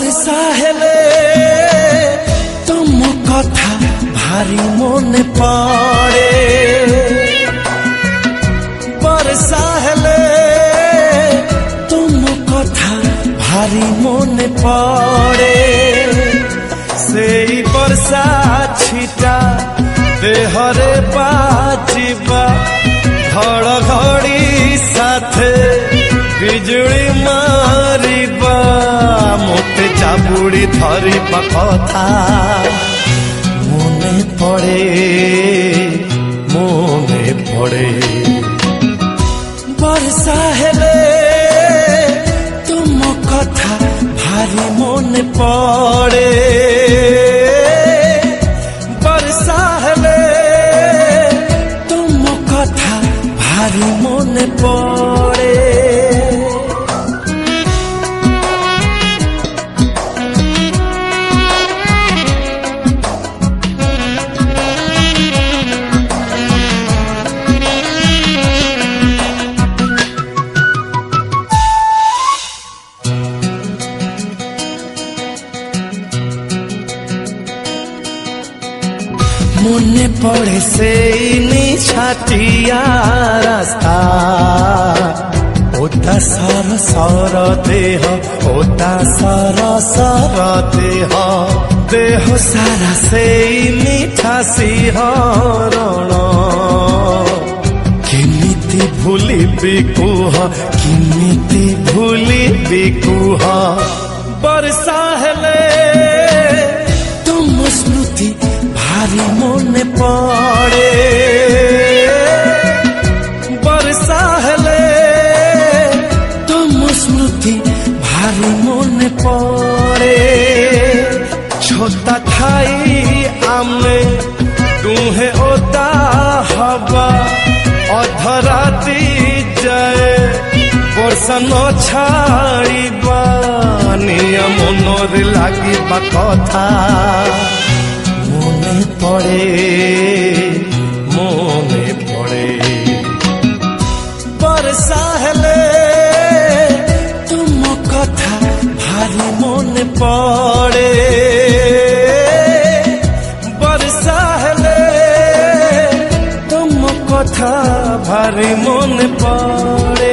बरसा हेले तुम कथा भारी मन पड़े बरसा हेले तुम कथा भारी मन पड़े से बरसा छिटा देहरे बाजिबा घड़घड़ी साथे बिजुली मारिबा मोटे चाबुड़ी धरिबा कथा मने पड़े बरसा हेले तुम कथा भारी मन पड़े बरसा हेले तुम कथा भारी मन पड़े मने पड़े से छाटिया रास्ता ओता सर सर देह ओता सर सर देह देह सारा से मीठा सिहरण किमिति भूली बिकुह किमिति भूली बिकुह बरसा हेले तुम स्मृति भारी मन पड़े बरसा हेले तुम स्मृति भारी मन पड़े छोटा थाई आमे तुहे ओता हवा अधराती जाए बरसा न छाड़िबा निया मनर लागिबा कथा मने पड़े बरसा हेले तुम कथा भारी मन पड़े बरसा हेले तुम कथा भारी मन पड़े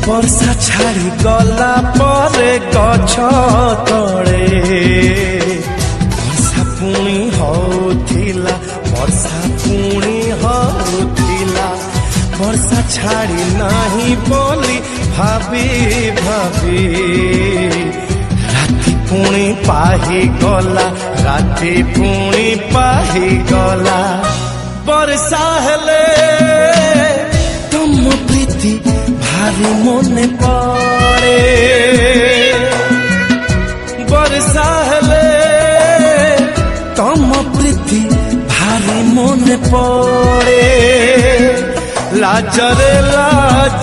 बरसा छाड़ी गला परे गछ तले बरसा पुणी होथिला बरसा छाड़ी नाही बोली भाभी भाभी राति पुणी पाही गला बरसा हेले तुम प्रीति भारी मन पड़े बरसा हेले तुम प्रीति भारी मन पड़े लाजरे लाज